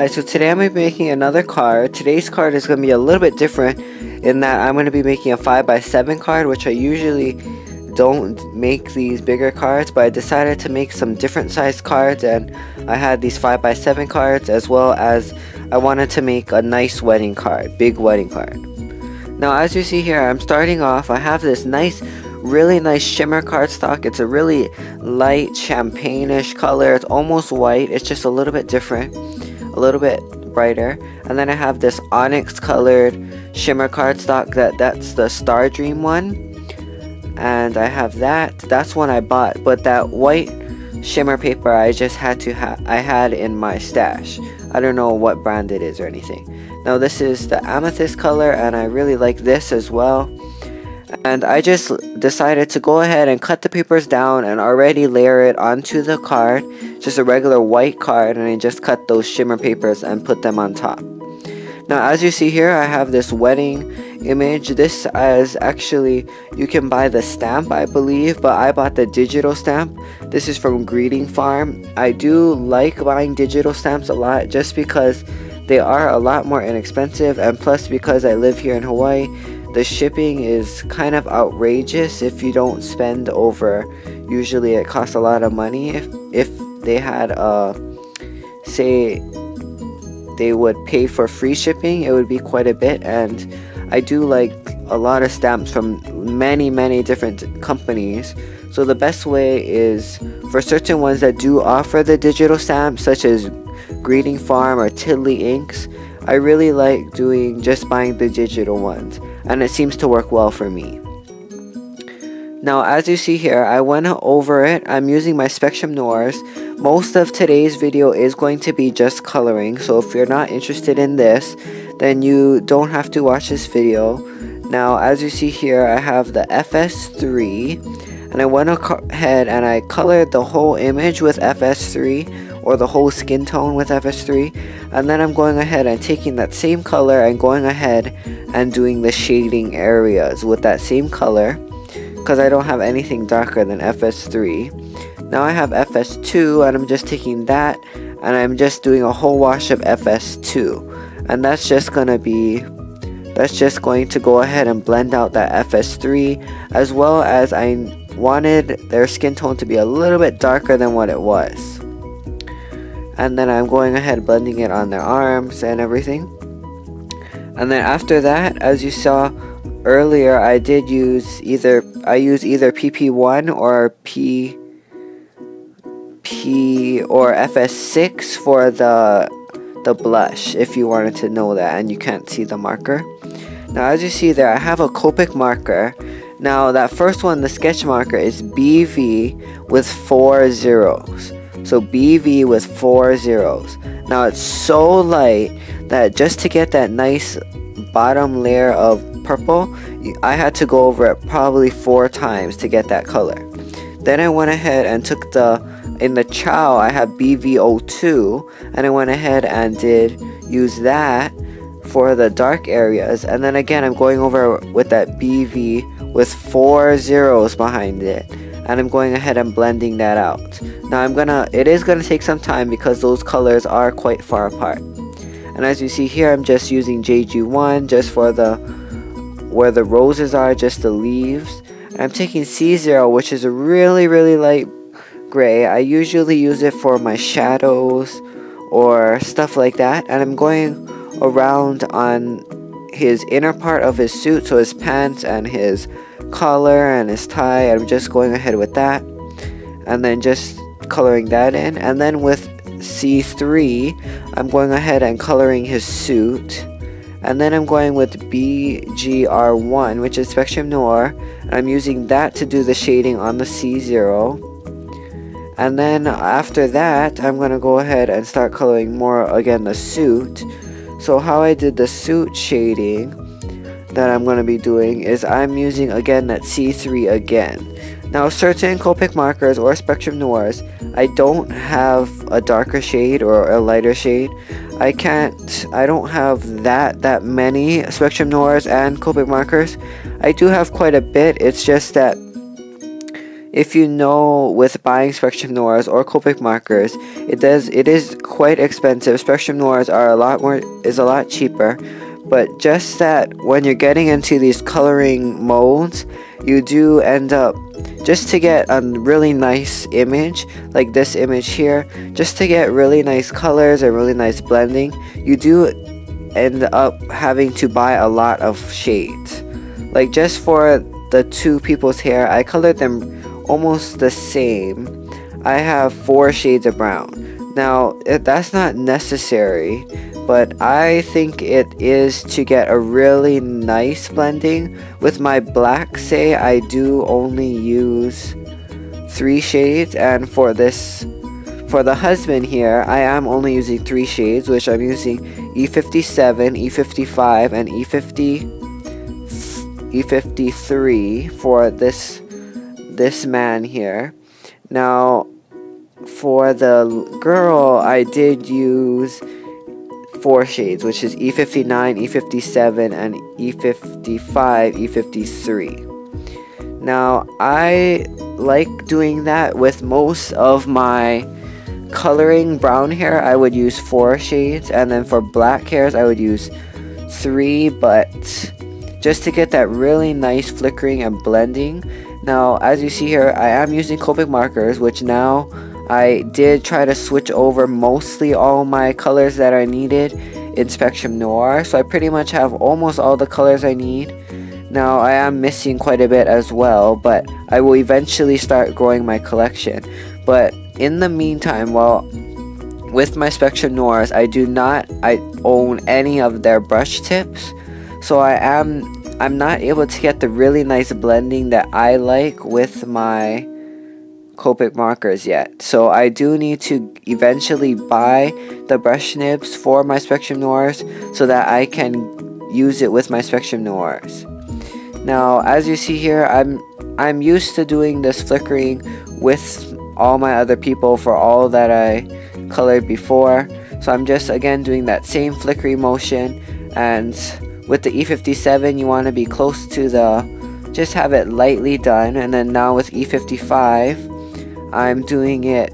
guys, so today I'm going to be making another card. Today's card is going to be a little bit different in that I'm going to be making a 5x7 card, which I usually don't make these bigger cards, but I decided to make some different sized cards, and I had these 5x7 cards, as well as I wanted to make a nice wedding card, big wedding card. Now as you see here, I'm starting off, I have this really nice shimmer cardstock. It's a really light champagne-ish color. It's almost white, it's just a little bit different, a little bit brighter. And then I have this onyx colored shimmer cardstock, that's the Star Dream one. And I have that's one I bought, but that white shimmer paper I just had I had in my stash. I don't know what brand it is or anything. Now this is the amethyst color, and I really like this as well. And I just decided to go ahead and cut the papers down and already layer it onto the card, just a regular white card, and I just cut those shimmer papers and put them on top. Now as you see here, I have this wedding image. This is actually, you can buy the stamp I believe, but I bought the digital stamp. This is from Greeting Farm. I do like buying digital stamps a lot just because they are a lot more inexpensive, and plus because I live here in Hawaii, the shipping is kind of outrageous if you don't spend over. Usually it costs a lot of money. If they had say they would pay for free shipping, it would be quite a bit. And I do like a lot of stamps from many different companies. So the best way is for certain ones that do offer the digital stamps, such as Greeting Farm or Tiddly Inks, I really like just buying the digital ones, and it seems to work well for me. Now as you see here, I went over it. I'm using my Spectrum Noirs. Most of today's video is going to be just coloring, so if you're not interested in this, then you don't have to watch this video. Now as you see here, I have the FS3, and I went ahead and I colored the whole image with FS3, or the whole skin tone with FS3, and then I'm going ahead and taking that same color and going ahead and doing the shading areas with that same color, because I don't have anything darker than FS3. Now I have FS2, and I'm just taking that and I'm just doing a whole wash of FS2, and that's just going to go ahead and blend out that FS3, as well as I wanted their skin tone to be a little bit darker than what it was. And then I'm going ahead blending it on their arms and everything. And then after that, as you saw earlier, I use either PP1 or or FS6 for the blush, if you wanted to know that and you can't see the marker. Now as you see there, I have a Copic marker. Now that first one, the sketch marker, is BV with 4 zeros. So BV with 4 zeros. Now it's so light that just to get that nice bottom layer of purple, I had to go over it probably 4 times to get that color. Then I went ahead and took in the chow I have BV02, and I went ahead and use that for the dark areas. And then again, I'm going over with that BV with 4 zeros behind it, and I'm going ahead and blending that out. Now it is gonna take some time because those colors are quite far apart. And as you see here, I'm just using JG1 just for where the roses are, just the leaves. And I'm taking C0, which is a really light gray. I usually use it for my shadows or stuff like that. And I'm going around on his inner part of his suit, so his pants and his collar and his tie. I'm just going ahead with that, and then just coloring that in. And then with C3, I'm going ahead and coloring his suit. And then I'm going with BGR1, which is Spectrum Noir, and I'm using that to do the shading on the C0. And then after that, I'm going to go ahead and start coloring more, again, the suit. So how I did the suit shading that I'm going to be doing is I'm using again that C3 again. Now certain Copic markers or Spectrum Noirs, I don't have a darker shade or a lighter shade. I don't have that many Spectrum Noirs and Copic markers. I do have quite a bit. It's just that if you know with buying Spectrum Noirs or Copic markers, it is quite expensive. Spectrum Noirs are a lot cheaper, but just that when you're getting into these coloring modes, you do end up, just to get a really nice image, like this image here, just to get really nice colors and really nice blending, you do end up having to buy a lot of shades. Like just for the two people's hair, I colored them almost the same. I have 4 shades of brown. Now that's not necessary, but I think it is to get a really nice blending. With my black, say, I do only use 3 shades, and for the husband here, I am only using 3 shades, which I'm using E57, E55, and E53 for this man here. Now for the girl, I did use 4 shades, which is E59, E57, and E55, E53. Now I like doing that with most of my coloring brown hair. I would use 4 shades, and then for black hairs I would use 3, but just to get that really nice flickering and blending. Now as you see here, I am using Copic markers, which now I did try to switch over mostly all my colors that I needed in Spectrum Noir, so I pretty much have almost all the colors I need. Now I am missing quite a bit as well, but I will eventually start growing my collection. But in the meantime, well, with my Spectrum Noirs, I own any of their brush tips, so I'm not able to get the really nice blending that I like with my Copic markers yet. So I do need to eventually buy the brush nibs for my Spectrum Noirs so that I can use it with my Spectrum Noirs. Now as you see here, I'm used to doing this flickering with all my other people for all that I colored before, so I'm just again doing that same flickering motion. And with the E57, you want to be close to just have it lightly done. And then now with E55, I'm doing it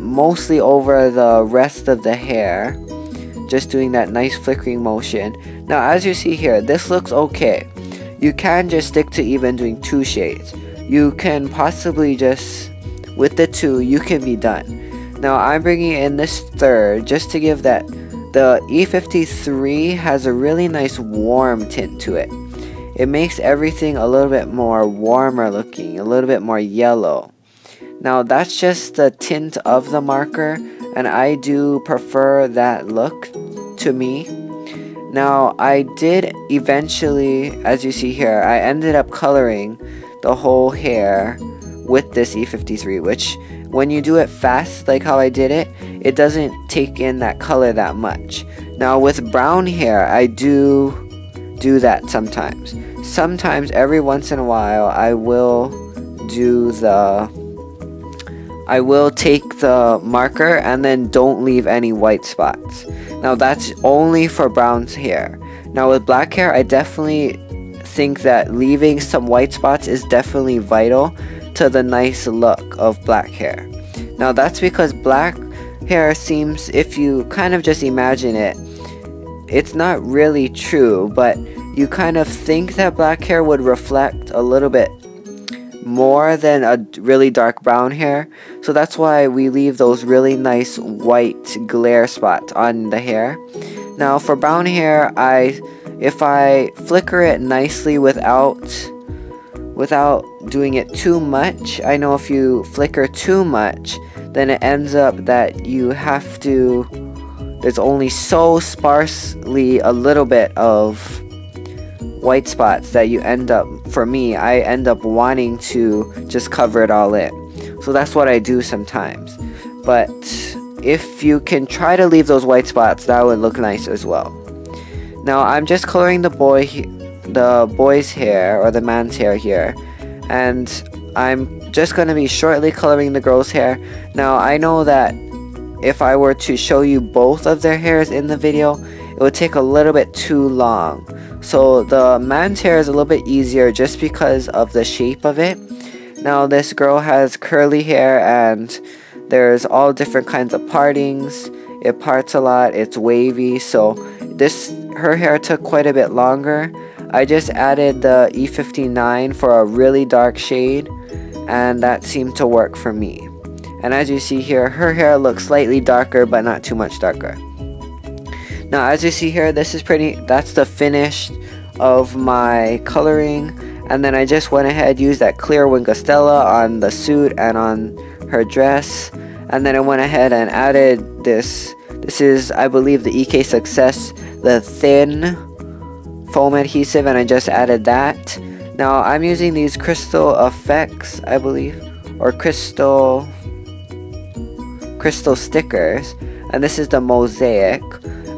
mostly over the rest of the hair, just doing that nice flickering motion. Now as you see here, this looks okay. You can just stick to even doing 2 shades. You can possibly just, with the 2, you can be done. Now I'm bringing in this third just to give that, the E53 has a really nice warm tint to it. It makes everything a little bit more warmer looking, a little bit more yellow. Now that's just the tint of the marker, and I do prefer that look to me. Now I did eventually, as you see here, I ended up coloring the whole hair with this E53, which when you do it fast like how I did it, it doesn't take in that color that much. Now with brown hair, I do that sometimes. Sometimes, every once in a while, I will take the marker and then don't leave any white spots. Now that's only for brown hair. Now with black hair, I definitely think that leaving some white spots is definitely vital to the nice look of black hair. Now that's because black hair seems, if you kind of just imagine it, it's not really true, but you kind of think that black hair would reflect a little bit more than a really dark brown hair. So that's why we leave those really nice white glare spots on the hair. Now for brown hair, if I flicker it nicely without doing it too much, I know if you flicker too much, then it ends up that there's only so sparsely a little bit of white spots that you end up, for me, I end up wanting to just cover it all in. So that's what I do sometimes. But if you can try to leave those white spots, that would look nice as well. Now I'm just coloring the boy's hair, or the man's hair here, and I'm just going to be shortly coloring the girl's hair. Now I know that if I were to show you both of their hairs in the video, it would take a little bit too long. So the man's hair is a little bit easier just because of the shape of it. Now this girl has curly hair and there's all different kinds of partings. It parts a lot, it's wavy, so her hair took quite a bit longer. I just added the E59 for a really dark shade, and that seemed to work for me. And as you see here, her hair looks slightly darker, but not too much darker. Now as you see here, that's the finish of my coloring. And then I just went ahead, used that clear Wingostella on the suit and on her dress. And then I went ahead and added this. This is, I believe, the EK Success, the thin foam adhesive, and I just added that. Now I'm using these Crystal Effects, I believe, or crystal stickers, and this is the Mosaic.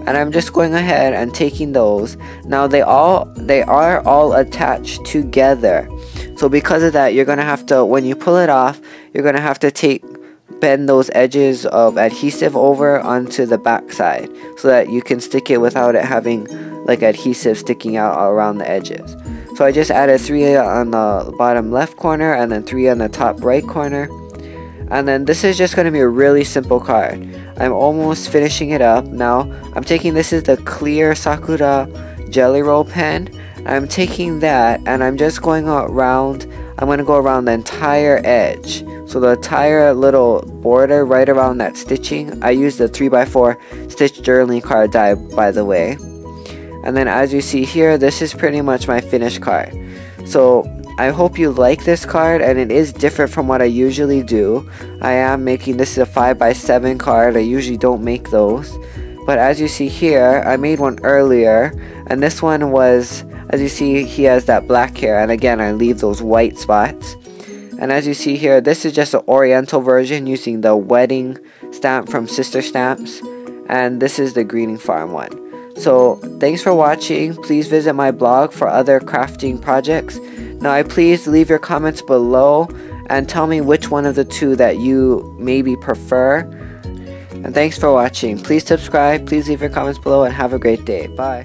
And I'm just going ahead and taking those. Now they are all attached together. So because of that, you're gonna have to, when you pull it off, you're gonna have to bend those edges of adhesive over onto the back side so that you can stick it without it having like adhesive sticking out around the edges. So I just added 3 on the bottom left corner and then 3 on the top right corner. And then this is just going to be a really simple card. I'm almost finishing it up. Now I'm taking, this is the clear Sakura Jelly Roll pen. I'm taking that and I'm just going around, I'm going to go around the entire edge. So the entire little border right around that stitching. I used the 3x4 stitch journaling card die, by the way. And then as you see here, this is pretty much my finished card. So I hope you like this card, and it is different from what I usually do. I am making, this is a 5x7 card. I usually don't make those. But as you see here, I made one earlier, and this one was, as you see, he has that black hair, and again I leave those white spots. And as you see here, this is just an oriental version using the wedding stamp from Sister Stamps, and this is the Greening Farm one. So thanks for watching. Please visit my blog for other crafting projects. Now please leave your comments below and tell me which one of the two that you maybe prefer. And thanks for watching. Please subscribe, please leave your comments below, and have a great day. Bye.